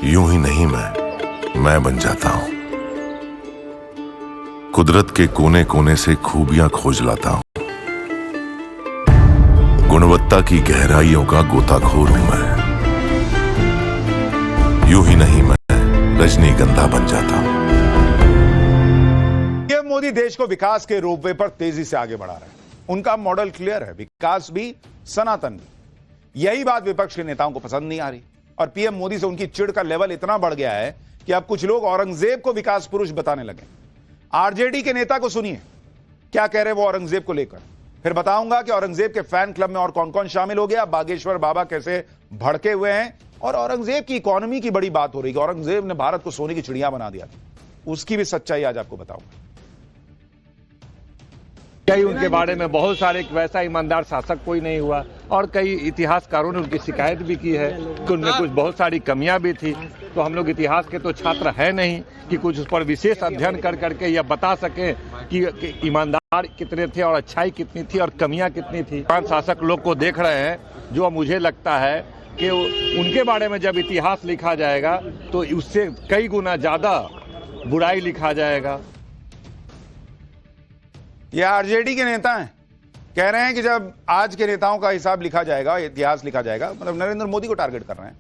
यूं ही नहीं मैं बन जाता हूं। कुदरत के कोने कोने से खूबियां खोज लाता हूं। गुणवत्ता की गहराइयों का गोताखोर हूं मैं। यूं ही नहीं मैं रजनीगंधा बन जाता हूं। पीएम मोदी देश को विकास के रोपवे पर तेजी से आगे बढ़ा रहे हैं। उनका मॉडल क्लियर है, विकास भी सनातन भी। यही बात विपक्ष के नेताओं को पसंद नहीं आ रही और पीएम मोदी से उनकी चिढ़ का लेवल इतना बढ़ गया है कि अब कुछ लोग औरंगजेब को विकास पुरुष बताने लगे। आरजेडी के नेता को सुनिए क्या कह रहे वो औरंगजेब को लेकर, फिर बताऊंगा कि औरंगजेब के फैन क्लब में और कौन कौन शामिल हो गया, बागेश्वर बाबा कैसे भड़के हुए हैं और औरंगजेब की इकोनॉमी की बड़ी बात हो रही है। औरंगजेब ने भारत को सोने की चिड़िया बना दिया था, उसकी भी सच्चाई आज आपको बताऊंगा। कई उनके बारे में बहुत सारे वैसा ईमानदार शासक कोई नहीं हुआ और कई इतिहासकारों ने उनकी शिकायत भी की है कि उनमें कुछ बहुत सारी कमियां भी थी। तो हम लोग इतिहास के तो छात्र है नहीं कि कुछ उस पर विशेष अध्ययन कर करके यह बता सकें कि ईमानदार कितने थे और अच्छाई कितनी थी और कमियां कितनी थी। पांच शासक लोग को देख रहे हैं जो मुझे लगता है कि उनके बारे में जब इतिहास लिखा जाएगा तो उससे कई गुना ज्यादा बुराई लिखा जाएगा। ये आरजेडी के नेता हैं, कह रहे हैं कि जब आज के नेताओं का हिसाब लिखा जाएगा, इतिहास लिखा जाएगा, मतलब नरेंद्र मोदी को टारगेट कर रहे हैं,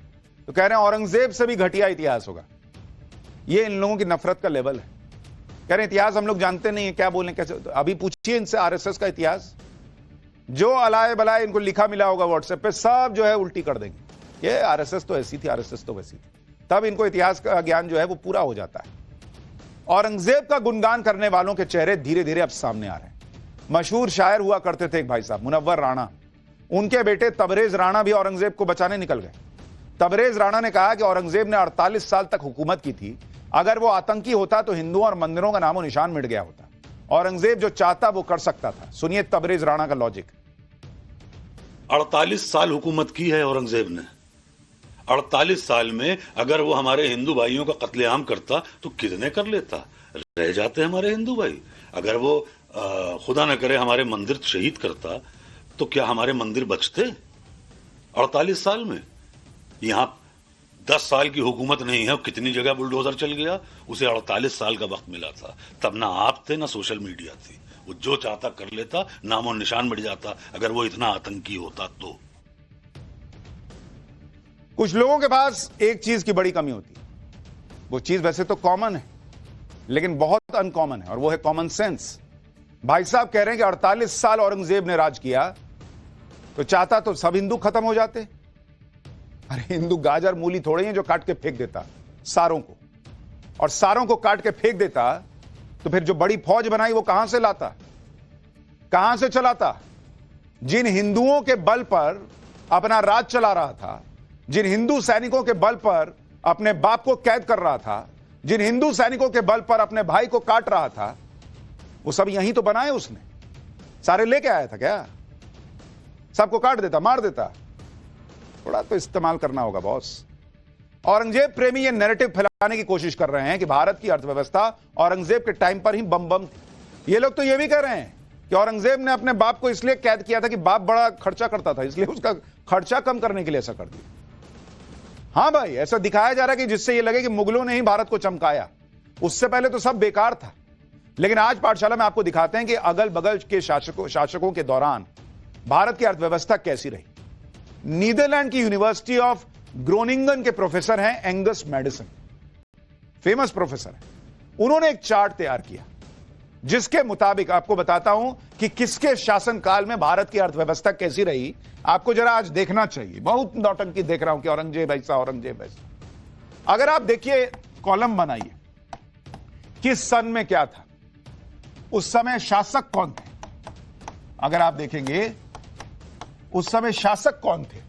तो कह रहे हैं औरंगजेब से भी घटिया इतिहास होगा। ये इन लोगों की नफरत का लेवल है। कह रहे हैं इतिहास हम लोग जानते नहीं है, क्या बोलें कैसे। तो अभी पूछिए इनसे आरएसएस का इतिहास, जो अलाए बलाए इनको लिखा मिला होगा व्हाट्सएप पे, सब जो है उल्टी कर देंगे। ये आरएसएस तो ऐसी थी, आरएसएस तो वैसी थी। तब इनको इतिहास का ज्ञान जो है वो पूरा हो जाता है। औरंगजेब का गुणगान करने वालों के चेहरे धीरे धीरे अब सामने आ रहे हैं। मशहूर शायर हुआ करते थे एक भाई साहब, मुनव्वर राणा। उनके बेटे तबरेज राणा भी औरंगजेब को बचाने निकल गए। तबरेज राणा ने कहा कि औरंगजेब ने 48 साल तक हुकूमत की थी, अगर वो आतंकी होता तो हिंदुओं और मंदिरों का नामो निशान मिट गया होता। औरंगजेब जो चाहता वो कर सकता था। सुनिए तबरेज राणा का लॉजिक। 48 साल हुकूमत की है औरंगजेब ने। 48 साल में अगर वो हमारे हिंदू भाइयों का कत्लेआम करता तो कितने कर लेता, रह जाते हमारे हिंदू भाई। अगर वो खुदा न करे हमारे मंदिर शहीद करता तो क्या हमारे मंदिर बचते? 48 साल में यहां 10 साल की हुकूमत नहीं है, कितनी जगह बुलडोजर चल गया। उसे 48 साल का वक्त मिला था, तब ना आप थे ना सोशल मीडिया थी। वो जो चाहता कर लेता, नामो निशान मिट जाता अगर वो इतना आतंकी होता तो। कुछ लोगों के पास एक चीज की बड़ी कमी होती है, वो चीज वैसे तो कॉमन है लेकिन बहुत अनकॉमन है, और वो है कॉमन सेंस। भाई साहब कह रहे हैं कि 48 साल औरंगजेब ने राज किया तो चाहता तो सब हिंदू खत्म हो जाते। अरे हिंदू गाजर मूली थोड़े हैं जो काट के फेंक देता सारों को, और सारों को काट के फेंक देता तो फिर जो बड़ी फौज बनाई वो कहां से लाता, कहां से चलाता? जिन हिंदुओं के बल पर अपना राज चला रहा था, जिन हिंदू सैनिकों के बल पर अपने बाप को कैद कर रहा था, जिन हिंदू सैनिकों के बल पर अपने भाई को काट रहा था, वो सब यहीं तो बनाए उसने। सारे लेके आया था क्या? सबको काट देता, मार देता? थोड़ा तो इस्तेमाल करना होगा बॉस। औरंगजेब प्रेमी ये नैरेटिव फैलाने की कोशिश कर रहे हैं कि भारत की अर्थव्यवस्था औरंगजेब के टाइम पर ही बम बम थी। ये लोग तो ये भी कह रहे हैं कि औरंगजेब ने अपने बाप को इसलिए कैद किया था कि बाप बड़ा खर्चा करता था, इसलिए उसका खर्चा कम करने के लिए ऐसा कर दिया। हां भाई, ऐसा दिखाया जा रहा है कि जिससे ये लगे कि मुगलों ने ही भारत को चमकाया, उससे पहले तो सब बेकार था। लेकिन आज पाठशाला में आपको दिखाते हैं कि अगल बगल के शासकों के दौरान भारत की अर्थव्यवस्था कैसी रही। नीदरलैंड की यूनिवर्सिटी ऑफ ग्रोनिंगन के प्रोफेसर हैं एंगस मैडिसन, फेमस प्रोफेसर हैं। उन्होंने एक चार्ट तैयार किया जिसके मुताबिक आपको बताता हूं कि किसके शासनकाल में भारत की अर्थव्यवस्था कैसी रही। आपको जरा आज देखना चाहिए। बहुत नौटंकी देख रहा हूं कि औरंगजेब ऐसा, औरंगजेब ऐसा। अगर आप देखिए, कॉलम बनाइए, किस सन में क्या था, उस समय शासक कौन थे। अगर आप देखेंगे उस समय शासक कौन थे,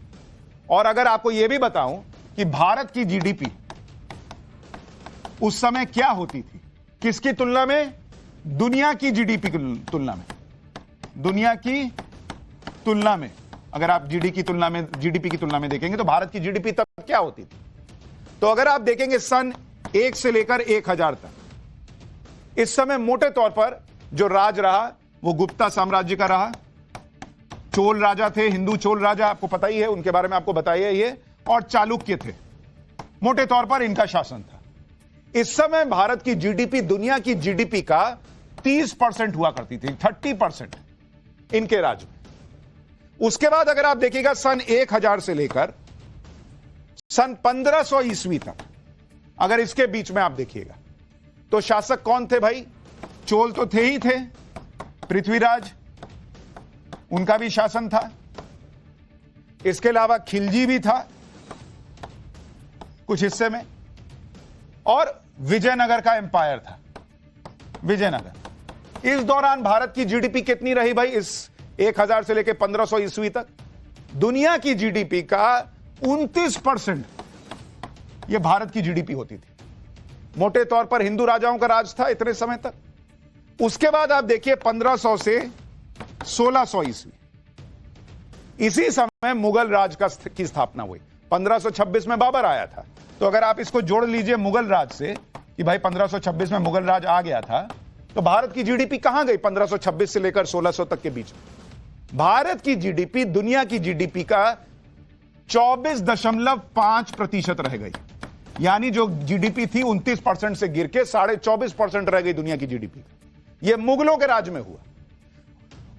और अगर आपको यह भी बताऊं कि भारत की जीडीपी उस समय क्या होती थी, किसकी तुलना में? दुनिया की जीडीपी की तुलना में। दुनिया की तुलना में अगर आप जीडीपी की तुलना में देखेंगे तो भारत की जीडीपी तब क्या होती थी। तो अगर आप देखेंगे सन 1 से लेकर 1000 तक, इस समय मोटे तौर पर जो राज रहा वो गुप्ता साम्राज्य का रहा। चोल राजा थे, हिंदू चोल राजा, आपको पता ही है, उनके बारे में आपको बताइए ये, और चालुक्य थे। मोटे तौर पर इनका शासन था। इस समय भारत की जीडीपी दुनिया की जीडीपी का 30% हुआ करती थी, 30% इनके राज में। उसके बाद अगर आप देखिएगा सन 1000 से लेकर सन 1500 ईस्वी तक, अगर इसके बीच में आप देखिएगा तो शासक कौन थे भाई? चोल तो थे ही थे, पृथ्वीराज, उनका भी शासन था। इसके अलावा खिलजी भी था कुछ हिस्से में, और विजयनगर का एम्पायर था, विजयनगर। इस दौरान भारत की जीडीपी कितनी रही भाई? इस 1000 से लेकर 1500 ईस्वी तक दुनिया की जीडीपी का 29% यह भारत की जीडीपी होती थी। मोटे तौर पर हिंदू राजाओं का राज था इतने समय तक। उसके बाद आप देखिए 1500 से 1600 ईस्वी, इसी समय मुगल राज की स्थापना हुई। 1526 में बाबर आया था, तो अगर आप इसको जोड़ लीजिए मुगल राज से कि भाई 1526 में मुगल राज आ गया था, तो भारत की जीडीपी कहां गई 1526 से लेकर 1600 तक के बीच में? भारत की जीडीपी दुनिया की जीडीपी का 24.5% रह गई। यानी जो जीडीपी थी 29% से गिर के 24.5% रह गई दुनिया की जीडीपी। यह मुगलों के राज में हुआ।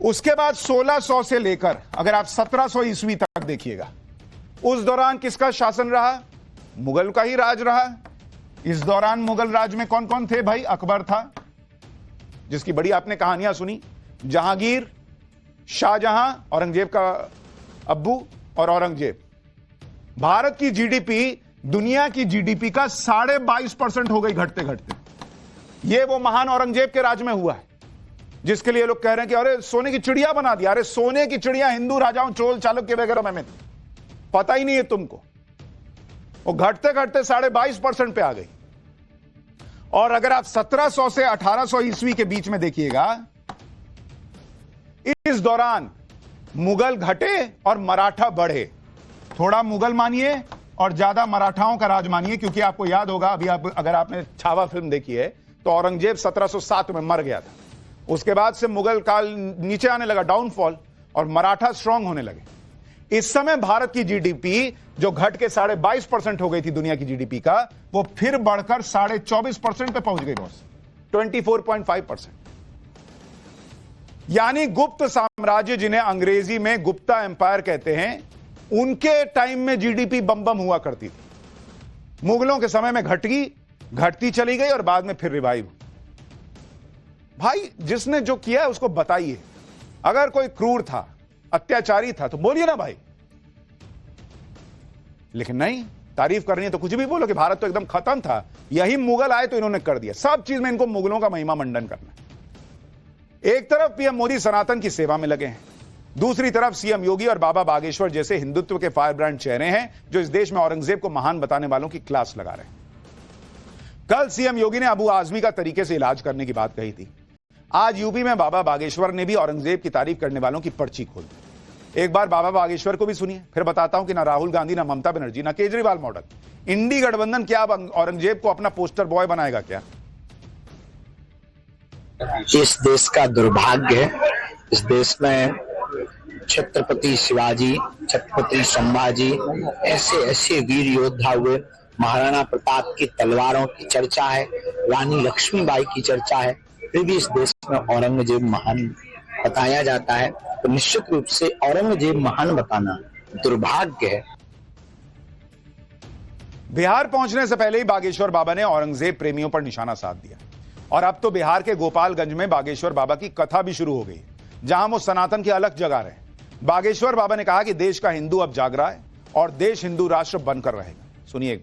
उसके बाद 1600 से लेकर अगर आप 1700 ईस्वी तक देखिएगा, उस दौरान किसका शासन रहा? मुगल का ही राज रहा। इस दौरान मुगल राज में कौन कौन थे भाई? अकबर था, जिसकी बड़ी आपने कहानियां सुनी, जहांगीर, शाहजहां, औरंगजेब का अब्बू, और औरंगजेब। भारत की जीडीपी दुनिया की जीडीपी का 22.5% हो गई घटते घटते। यह वो महान औरंगजेब के राज में हुआ है, जिसके लिए लोग कह रहे हैं कि अरे सोने की चिड़िया बना दिया। अरे सोने की चिड़िया हिंदू राजाओं चोल चालुक्य वगैरह में पता ही नहीं है तुमको। वो घटते घटते 22.5% पे आ गई। और अगर आप 1700 से 1800 ईस्वी के बीच में देखिएगा, इस दौरान मुगल घटे और मराठा बढ़े। थोड़ा मुगल मानिए और ज्यादा मराठाओं का राज मानिए, क्योंकि आपको याद होगा अभी अगर आपने छावा फिल्म देखी है तो औरंगजेब 1707 में मर गया था। उसके बाद से मुगल काल नीचे आने लगा, डाउनफॉल, और मराठा स्ट्रांग होने लगे। इस समय भारत की जीडीपी जो घट के 22.5% हो गई थी दुनिया की जीडीपी का, वो फिर बढ़कर 24.5% पे पहुंच गई बॉस, 24.5%। यानी गुप्त साम्राज्य, जिन्हें अंग्रेजी में गुप्ता एम्पायर कहते हैं, उनके टाइम में जीडीपी बम बम हुआ करती थी। मुगलों के समय में घटती चली गई और बाद में फिर रिवाइव। भाई जिसने जो किया है उसको बताइए। अगर कोई क्रूर था, अत्याचारी था, तो बोलिए ना भाई। लेकिन नहीं, तारीफ करनी है तो कुछ भी बोलो कि भारत तो एकदम खत्म था, यही मुगल आए तो इन्होंने कर दिया। सब चीज में इनको मुगलों का महिमा मंडन करना है। एक तरफ पीएम मोदी सनातन की सेवा में लगे हैं, दूसरी तरफ सीएम योगी और बाबा बागेश्वर जैसे हिंदुत्व के फायर ब्रांड चेहरे हैं, जो इस देश में औरंगजेब को महान बताने वालों की क्लास लगा रहे हैं। कल सीएम योगी ने अबू आजमी का तरीके से इलाज करने की बात कही थी। आज यूपी में बाबा बागेश्वर ने भी औरंगजेब की तारीफ करने वालों की पर्ची खोल दी। एक बार बाबा बागेश्वर को भी सुनिए, फिर बताता हूं कि ना राहुल गांधी, ना ममता बनर्जी, ना केजरीवाल मॉडल, इंडी गठबंधन क्या औरंगजेब को अपना पोस्टर बॉय बनाएगा क्या? इस देश का दुर्भाग्य है। इस देश में छत्रपति शिवाजी, छत्रपति संभाजी, ऐसे ऐसे वीर योद्धा हुए। महाराणा प्रताप की तलवारों की चर्चा है, रानी लक्ष्मीबाई की चर्चा है, फिर भी इस देश में औरंगजेब महान बताया जाता है। तो निश्चित रूप से औरंगजेब महान बताना दुर्भाग्य है। बिहार पहुंचने से पहले ही बागेश्वर बाबा ने औरंगजेब प्रेमियों पर निशाना साध दिया, और अब तो बिहार के गोपालगंज में बागेश्वर बाबा की कथा भी शुरू हो गई, जहां वो सनातन की अलख जगा रहे हैं। बागेश्वर बाबा ने कहा कि देश का हिंदू अब जाग रहा है और देश हिंदू राष्ट्र बनकर रहेगा। सुनिए।